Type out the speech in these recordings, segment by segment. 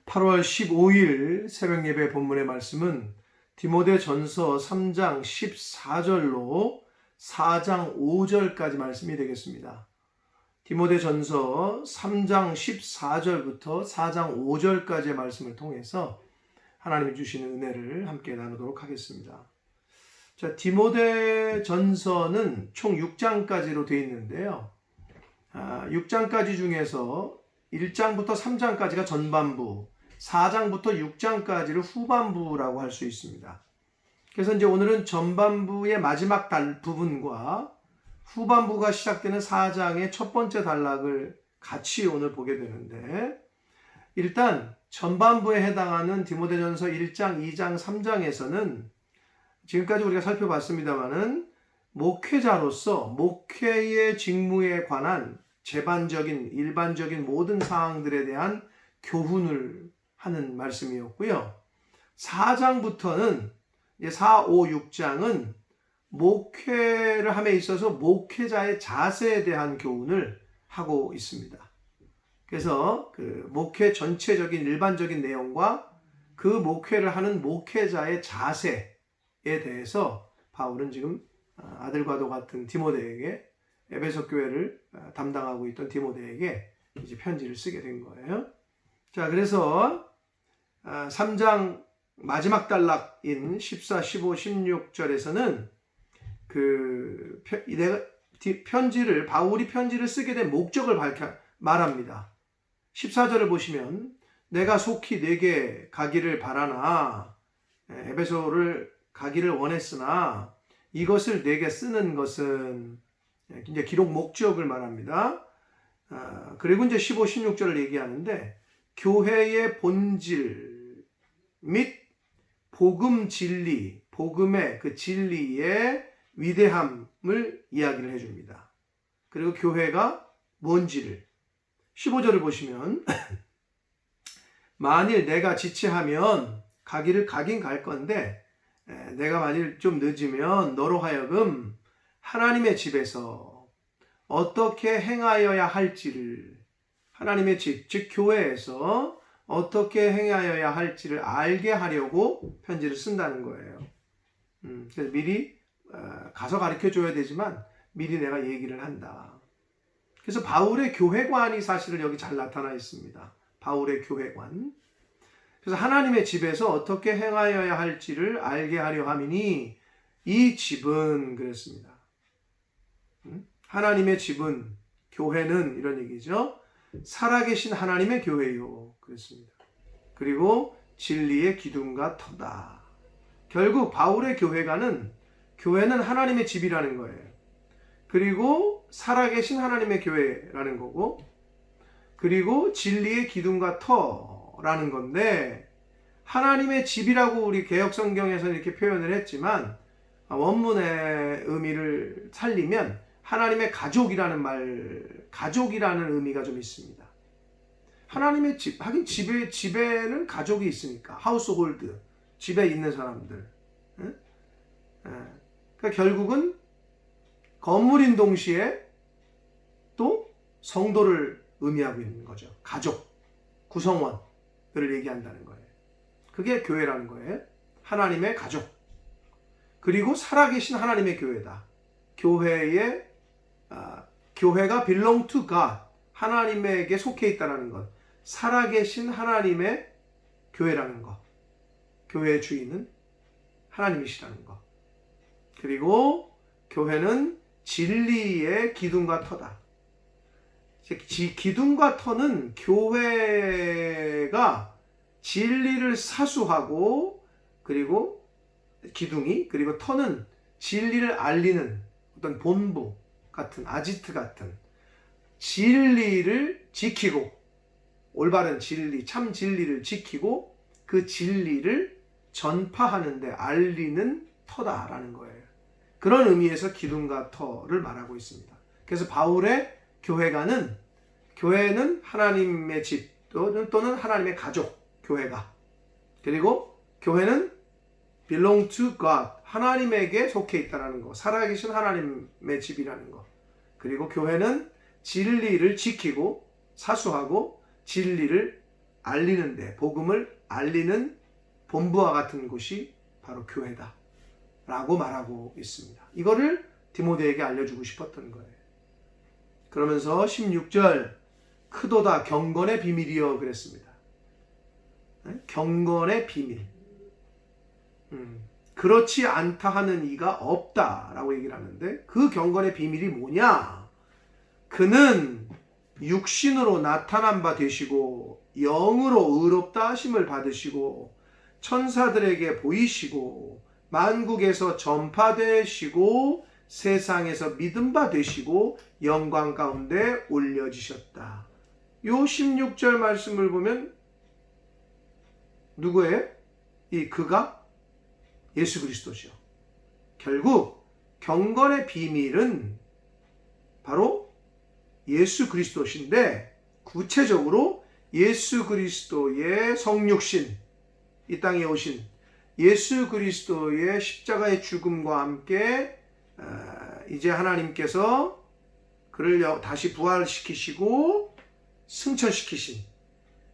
8월 15일 새벽 예배 본문의 말씀은 디모데전서 3장 14절로 4장 5절까지 말씀이 되겠습니다. 디모데전서 3장 14절부터 4장 5절까지의 말씀을 통해서 하나님이 주시는 은혜를 함께 나누도록 하겠습니다. 자, 디모데전서는 총 6장까지로 되어 있는데요. 6장까지 중에서 1장부터 3장까지가 전반부, 4장부터 6장까지를 후반부라고 할 수 있습니다. 그래서 이제 오늘은 전반부의 마지막 부분과 후반부가 시작되는 4장의 첫 번째 단락을 같이 오늘 보게 되는데, 일단 전반부에 해당하는 디모데전서 1장, 2장, 3장에서는 지금까지 우리가 살펴봤습니다마는 목회자로서 목회의 직무에 관한 일반적인 모든 사항들에 대한 교훈을 하는 말씀이었고요. 4장부터는 4, 5, 6장은 목회를 함에 있어서 목회자의 자세에 대한 교훈을 하고 있습니다. 그래서 그 목회 전체적인 일반적인 내용과 그 목회를 하는 목회자의 자세에 대해서 바울은 지금 아들과도 같은 디모데에게, 에베소 교회를 담당하고 있던 디모데에게 이제 편지를 쓰게 된 거예요. 자, 그래서 3장 마지막 단락인 14, 15, 16절에서는 바울이 편지를 쓰게 된 목적을 말합니다. 14절을 보시면 내가 속히 내게 가기를 바라나, 에베소를 가기를 원했으나 이것을 내게 쓰는 것은, 이제 기록 목적을 말합니다. 그리고 이제 15, 16절을 얘기하는데 교회의 본질 및 복음 진리, 복음의 그 진리의 위대함을 이야기를 해줍니다. 그리고 교회가 뭔지를 15절을 보시면 만일 내가 지체하면 가기를 가긴 갈 건데 내가 만일 좀 늦으면 너로 하여금 하나님의 집에서 어떻게 행하여야 할지를, 하나님의 집, 즉 교회에서 어떻게 행하여야 할지를 알게 하려고 편지를 쓴다는 거예요. 그래서 미리 가서 가르쳐줘야 되지만 미리 내가 얘기를 한다. 그래서 바울의 교회관이 사실은 여기 잘 나타나 있습니다. 바울의 교회관. 그래서 하나님의 집에서 어떻게 행하여야 할지를 알게 하려 함이니 이 집은, 그랬습니다. 하나님의 집은, 교회는, 이런 얘기죠. 살아계신 하나님의 교회요, 그랬습니다. 그리고 진리의 기둥과 터다. 결국 바울의 교회는 하나님의 집이라는 거예요. 그리고 살아계신 하나님의 교회라는 거고, 그리고 진리의 기둥과 터라는 건데, 하나님의 집이라고 우리 개역성경에서는 이렇게 표현을 했지만 원문의 의미를 살리면 하나님의 가족이라는 의미가 좀 있습니다. 하나님의 집, 하긴 집에는 가족이 있으니까, 하우스홀드, 집에 있는 사람들. 그러니까 결국은 건물인 동시에 또 성도를 의미하고 있는 거죠. 가족, 구성원들을 얘기한다는 거예요. 그게 교회라는 거예요. 하나님의 가족. 그리고 살아계신 하나님의 교회다. 교회가 belong to God, 하나님에게 속해 있다는 것. 살아계신 하나님의 교회라는 것. 교회의 주인은 하나님이시라는 것. 그리고 교회는 진리의 기둥과 터다. 기둥과 터는 교회가 진리를 사수하고, 그리고 기둥이, 그리고 터는 진리를 알리는 어떤 본부 같은, 아지트 같은 진리를 지키고, 올바른 진리, 참 진리를 지키고 그 진리를 전파하는데 알리는 터다라는 거예요. 그런 의미에서 기둥과 터를 말하고 있습니다. 그래서 바울의 교회는 하나님의 집 또는 하나님의 가족, 교회가. 그리고 교회는 belong to God, 하나님에게 속해 있다는 거, 살아계신 하나님의 집이라는 거. 그리고 교회는 진리를 지키고 사수하고 진리를 알리는데, 복음을 알리는 본부와 같은 곳이 바로 교회다 라고 말하고 있습니다. 이거를 디모데에게 알려주고 싶었던 거예요. 그러면서 16절 크도다 경건의 비밀이여 그랬습니다. 경건의 비밀. 그렇지 않다 하는 이가 없다라고 얘기를 하는데, 그 경건의 비밀이 뭐냐? 그는 육신으로 나타난 바 되시고 영으로 의롭다 하심을 받으시고 천사들에게 보이시고 만국에서 전파되시고 세상에서 믿음 바 되시고 영광 가운데 올려지셨다. 요 16절 말씀을 보면 누구예요? 이 그가 예수 그리스도죠. 결국 경건의 비밀은 바로 예수 그리스도신데, 구체적으로 예수 그리스도의 성육신, 이 땅에 오신 예수 그리스도의 십자가의 죽음과 함께 이제 하나님께서 그를 다시 부활시키시고 승천시키신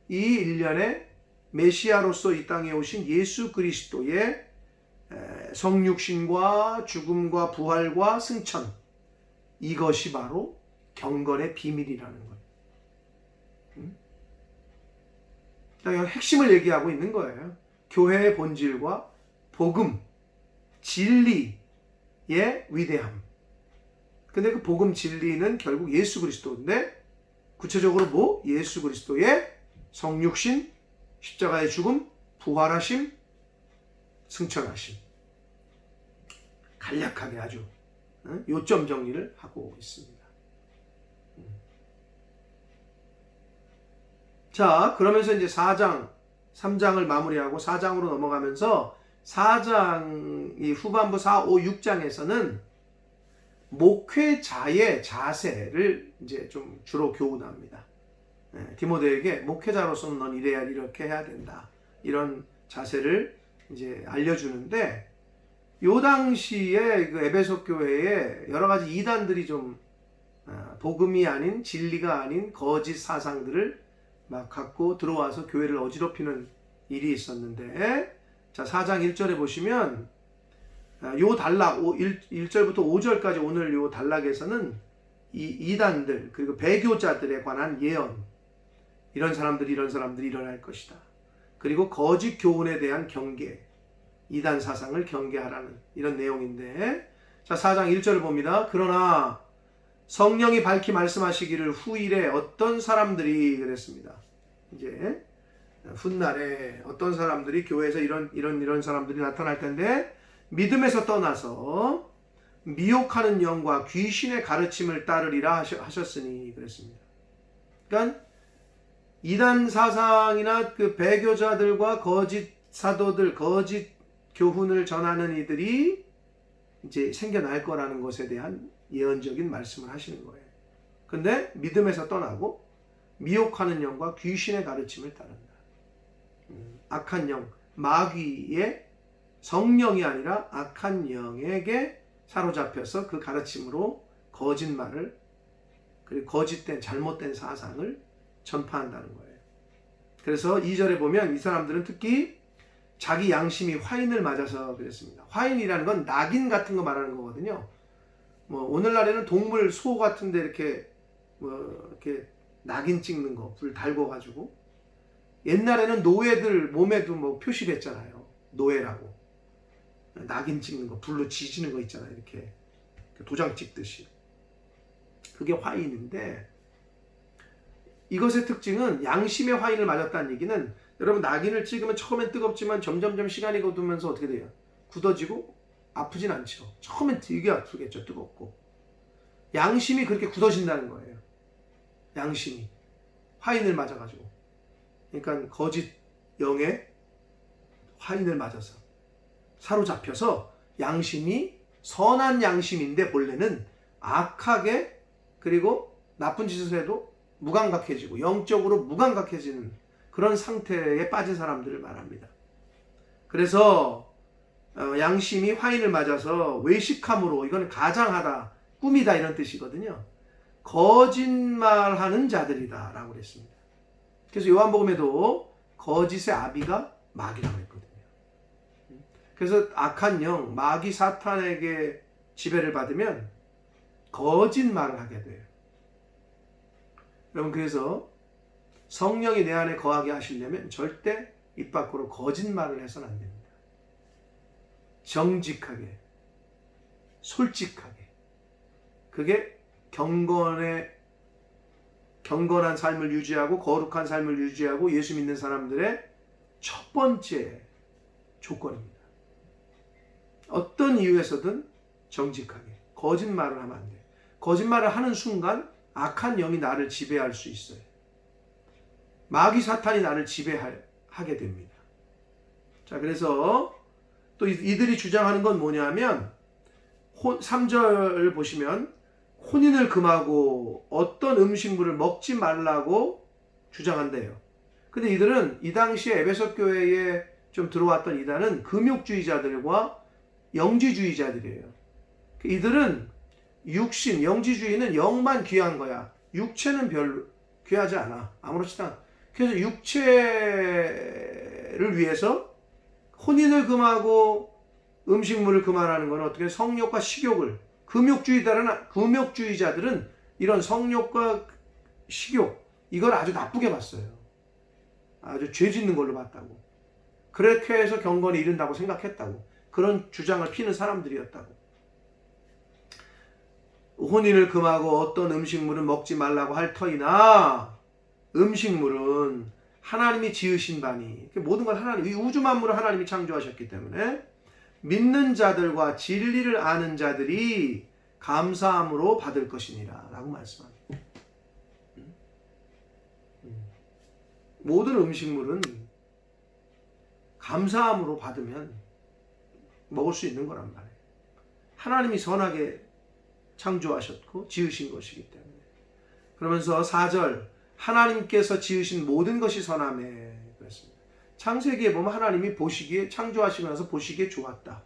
이 일련의 메시아로서 이 땅에 오신 예수 그리스도의 성육신과 죽음과 부활과 승천, 이것이 바로 경건의 비밀이라는 거예요. 핵심을 얘기하고 있는 거예요. 교회의 본질과 복음, 진리의 위대함. 근데 그 복음 진리는 결국 예수 그리스도인데, 구체적으로 뭐? 예수 그리스도의 성육신, 십자가의 죽음, 부활하심, 승천하심. 간략하게 아주 요점 정리를 하고 있습니다. 자, 그러면서 이제 4장, 3장을 마무리하고 4장으로 넘어가면서 4장 이 후반부 4, 5, 6장에서는 목회자의 자세를 이제 좀 주로 교훈합니다. 디모데에게 목회자로서는 넌 이래야 이렇게 해야 된다. 이런 자세를 이제 알려주는데, 요 당시에 그 에베소 교회에 여러 가지 이단들이 좀 복음이 아닌, 진리가 아닌 거짓 사상들을 막 갖고 들어와서 교회를 어지럽히는 일이 있었는데, 자, 4장 1절에 보시면 요 단락 1절부터 5절까지 오늘 요 단락에서는 이 이단들 그리고 배교자들에 관한 예언, 이런 사람들이 일어날 것이다. 그리고 거짓 교훈에 대한 경계, 이단 사상을 경계하라는 이런 내용인데, 자, 4장 1절을 봅니다. 그러나 성령이 밝히 말씀하시기를 후일에 어떤 사람들이 그랬습니다. 이제 훗날에 어떤 사람들이 교회에서 이런 사람들이 나타날 텐데, 믿음에서 떠나서 미혹하는 영과 귀신의 가르침을 따르리라 하셨으니 그랬습니다. 그러니까 이단 사상이나 그 배교자들과 거짓 사도들, 거짓 교훈을 전하는 이들이 이제 생겨날 거라는 것에 대한 예언적인 말씀을 하시는 거예요. 근데 믿음에서 떠나고 미혹하는 영과 귀신의 가르침을 따른다. 악한 영, 마귀의 성령이 아니라 악한 영에게 사로잡혀서 그 가르침으로 거짓말을, 그리고 거짓된 잘못된 사상을 전파한다는 거예요. 그래서 2절에 보면 이 사람들은 특히 자기 양심이 화인을 맞아서 그랬습니다. 화인이라는 건 낙인 같은 거 말하는 거거든요. 뭐 오늘날에는 동물, 소 같은데 이렇게 이렇게 낙인 찍는 거, 불 달궈 가지고, 옛날에는 노예들 몸에도 뭐 표시했잖아요. 노예라고. 낙인 찍는 거, 불로 지지는 거 있잖아요. 이렇게 도장 찍듯이. 그게 화인인데, 이것의 특징은 양심의 화인을 맞았다는 얘기는, 여러분 낙인을 찍으면 처음엔 뜨겁지만 점점점 시간이 거두면서 어떻게 돼요? 굳어지고 아프진 않죠. 처음엔 되게 아프겠죠. 뜨겁고. 양심이 그렇게 굳어진다는 거예요. 양심이 화인을 맞아가지고. 그러니까 거짓 영의 화인을 맞아서 사로잡혀서 양심이 선한 양심인데 본래는 악하게, 그리고 나쁜 짓을 해도 무감각해지고 영적으로 무감각해지는 그런 상태에 빠진 사람들을 말합니다. 그래서 양심이 화인을 맞아서 외식함으로, 이건 가장하다, 꿈이다 이런 뜻이거든요. 거짓말하는 자들이다 라고 그랬습니다. 그래서 요한복음에도 거짓의 아비가 마귀라고 했거든요. 그래서 악한 영, 마귀 사탄에게 지배를 받으면 거짓말을 하게 돼요. 여러분, 그래서 성령이 내 안에 거하게 하시려면 절대 입 밖으로 거짓말을 해서는 안 됩니다. 정직하게, 솔직하게. 그게 경건한 삶을 유지하고 거룩한 삶을 유지하고 예수 믿는 사람들의 첫 번째 조건입니다. 어떤 이유에서든 정직하게. 거짓말을 하면 안 돼요. 거짓말을 하는 순간 악한 영이 나를 지배할 수 있어요. 마귀 사탄이 나를 지배하게 됩니다. 자, 그래서 또 이들이 주장하는 건 뭐냐면 3절 보시면 혼인을 금하고 어떤 음식물을 먹지 말라고 주장한대요. 근데 이들은 이 당시에 에베소 교회에 좀 들어왔던 이단은 금욕주의자들과 영지주의자들이에요. 이들은 육신, 영지주의는 영만 귀한 거야. 육체는 별로 귀하지 않아. 아무렇지도 않아. 그래서 육체를 위해서 혼인을 금하고 음식물을 금하라는 건 어떻게 성욕과 식욕을, 금욕주의자들은 이런 성욕과 식욕, 이걸 아주 나쁘게 봤어요. 아주 죄 짓는 걸로 봤다고. 그렇게 해서 경건에 이른다고 생각했다고. 그런 주장을 피는 사람들이었다고. 혼인을 금하고 어떤 음식물은 먹지 말라고 할 터이나 음식물은 하나님이 지으신 바니, 모든 걸 하나님, 이 우주 만물을 하나님이 창조하셨기 때문에 믿는 자들과 진리를 아는 자들이 감사함으로 받을 것이니라 라고 말씀합니다. 모든 음식물은 감사함으로 받으면 먹을 수 있는 거란 말이에요. 하나님이 선하게 창조하셨고 지으신 것이기 때문에. 그러면서 4절 하나님께서 지으신 모든 것이 선하매 그랬습니다. 창세기에 보면 하나님이 보시기에 창조하시고 나서 보시기에 좋았다.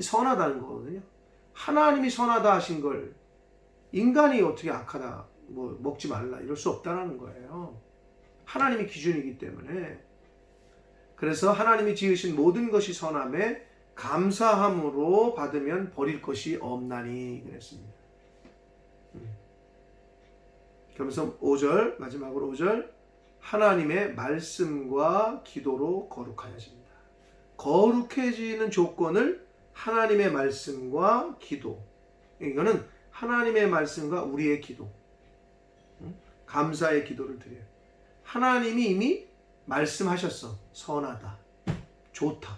선하다는 거거든요. 하나님이 선하다 하신 걸 인간이 어떻게 악하다, 뭐 먹지 말라 이럴 수 없다는 거예요. 하나님이 기준이기 때문에. 그래서 하나님이 지으신 모든 것이 선하매 감사함으로 받으면 버릴 것이 없나니 그랬습니다. 그러면서 5절, 마지막으로 5절, 하나님의 말씀과 기도로 거룩하여집니다. 거룩해지는 조건을 하나님의 말씀과 기도, 이거는 하나님의 말씀과 우리의 기도, 감사의 기도를 드려요. 하나님이 이미 말씀하셨어. 선하다, 좋다.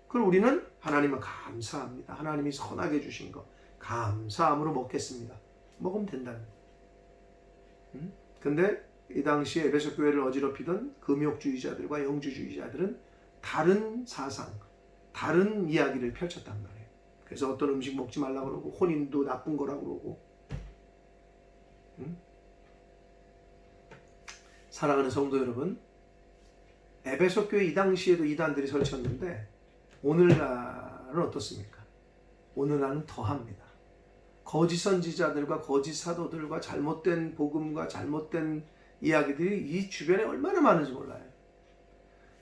그럼 우리는 하나님을 감사합니다. 하나님이 선하게 주신 거 감사함으로 먹겠습니다. 먹으면 된다는 거예요. 근데 이 당시에 에베소 교회를 어지럽히던 금욕주의자들과 영주주의자들은 다른 사상, 다른 이야기를 펼쳤단 말이에요. 그래서 어떤 음식 먹지 말라고 그러고 혼인도 나쁜 거라고 그러고. 사랑하는 성도 여러분, 에베소 교회 이 당시에도 이단들이 설쳤는데 오늘날은 어떻습니까? 오늘날은 더합니다. 거짓 선지자들과 거짓 사도들과 잘못된 복음과 잘못된 이야기들이 이 주변에 얼마나 많은지 몰라요.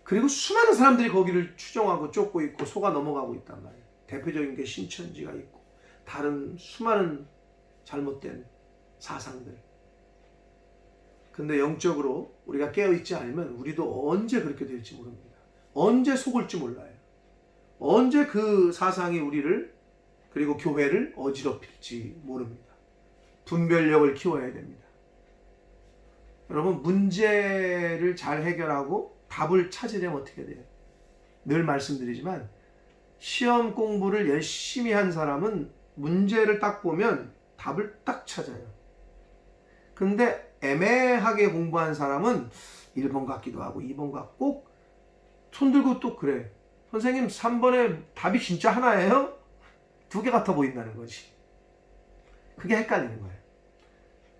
그리고 수많은 사람들이 거기를 추종하고 쫓고 있고 속아 넘어가고 있단 말이에요. 대표적인 게 신천지가 있고 다른 수많은 잘못된 사상들. 근데 영적으로 우리가 깨어있지 않으면 우리도 언제 그렇게 될지 모릅니다. 언제 속을지 몰라요. 언제 그 사상이 우리를 그리고 교회를 어지럽힐지 모릅니다. 분별력을 키워야 됩니다. 여러분, 문제를 잘 해결하고 답을 찾으려면 어떻게 돼요? 늘 말씀드리지만 시험 공부를 열심히 한 사람은 문제를 딱 보면 답을 딱 찾아요. 근데 애매하게 공부한 사람은 1번 같기도 하고 2번 같고 꼭 손들고 또 그래. 선생님 3번에 답이 진짜 하나예요? 2개 같아 보인다는 거지. 그게 헷갈리는 거예요.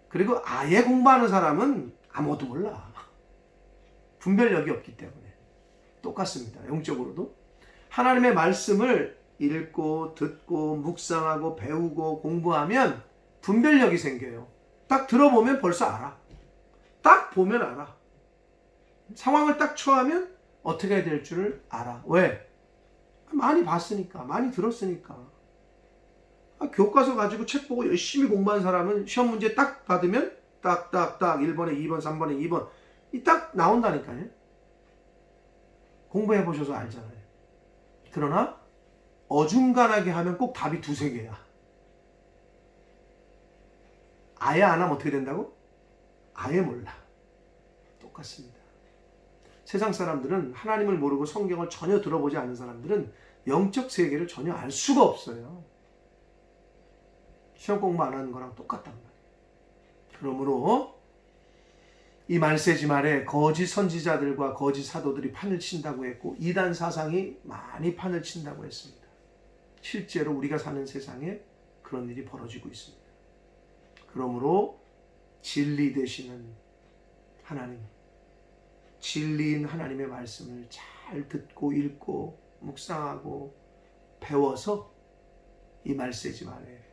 그리고 아예 공부하는 사람은 아무것도 몰라. 분별력이 없기 때문에. 똑같습니다. 영적으로도. 하나님의 말씀을 읽고 듣고 묵상하고 배우고 공부하면 분별력이 생겨요. 딱 들어보면 벌써 알아. 딱 보면 알아. 상황을 딱 처하면 어떻게 해야 될 줄을 알아. 왜? 많이 봤으니까, 많이 들었으니까. 교과서 가지고 책 보고 열심히 공부한 사람은 시험 문제 딱 받으면 딱딱딱 1번에 2번, 3번에 2번 이 딱 나온다니까요. 공부해 보셔서 알잖아요. 그러나 어중간하게 하면 꼭 답이 두세 개야. 아예 안 하면 어떻게 된다고? 아예 몰라. 똑같습니다. 세상 사람들은 하나님을 모르고 성경을 전혀 들어보지 않은 사람들은 영적 세계를 전혀 알 수가 없어요. 시험 공부 안 하는 거랑 똑같단 말이에요. 그러므로 이 말세지 말에 거짓 선지자들과 거짓 사도들이 판을 친다고 했고 이단 사상이 많이 판을 친다고 했습니다. 실제로 우리가 사는 세상에 그런 일이 벌어지고 있습니다. 그러므로 진리 되시는 하나님, 진리인 하나님의 말씀을 잘 듣고 읽고 묵상하고 배워서 이 말세지 말에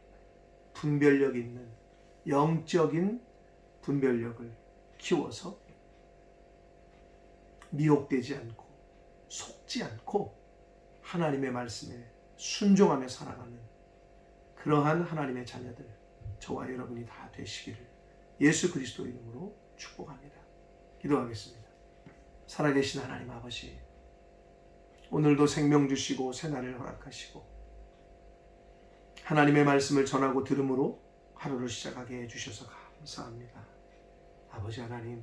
분별력 있는 영적인 분별력을 키워서 미혹되지 않고 속지 않고 하나님의 말씀에 순종하며 살아가는 그러한 하나님의 자녀들 저와 여러분이 다 되시기를 예수 그리스도 이름으로 축복합니다. 기도하겠습니다. 살아계신 하나님 아버지, 오늘도 생명 주시고 새날을 허락하시고 하나님의 말씀을 전하고 들음으로 하루를 시작하게 해주셔서 감사합니다. 아버지 하나님,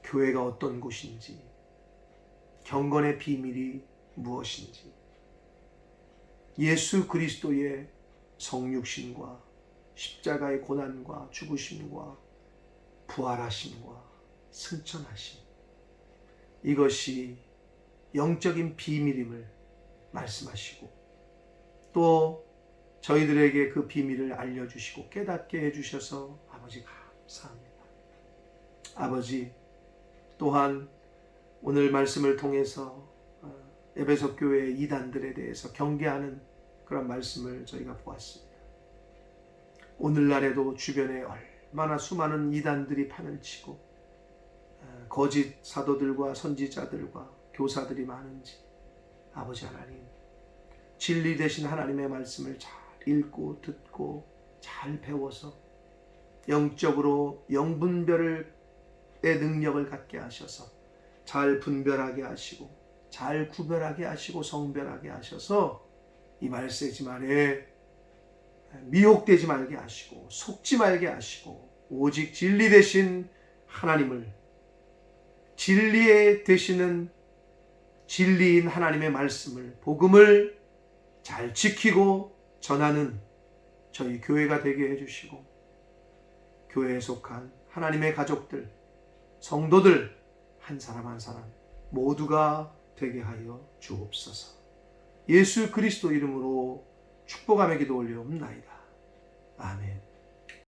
교회가 어떤 곳인지, 경건의 비밀이 무엇인지, 예수 그리스도의 성육신과 십자가의 고난과 죽으심과 부활하심과 승천하심, 이것이 영적인 비밀임을 말씀하시고 또 저희들에게 그 비밀을 알려주시고 깨닫게 해주셔서 아버지 감사합니다. 아버지, 또한 오늘 말씀을 통해서 에베소 교회 이단들에 대해서 경계하는 그런 말씀을 저희가 보았습니다. 오늘날에도 주변에 얼마나 수많은 이단들이 판을 치고 거짓 사도들과 선지자들과 교사들이 많은지 아버지 하나님, 진리 되신 하나님의 말씀을 잘 읽고 듣고 잘 배워서 영적으로 영분별의 능력을 갖게 하셔서 잘 분별하게 하시고 잘 구별하게 하시고 성별하게 하셔서 이 말세지 말에 미혹되지 말게 하시고 속지 말게 하시고 오직 진리 되신 하나님을, 진리에 되시는 진리인 하나님의 말씀을, 복음을 잘 지키고 전하는 저희 교회가 되게 해주시고 교회에 속한 하나님의 가족들, 성도들 한 사람 한 사람 모두가 되게 하여 주옵소서. 예수 그리스도 이름으로 축복하며 기도 올려옵나이다. 아멘.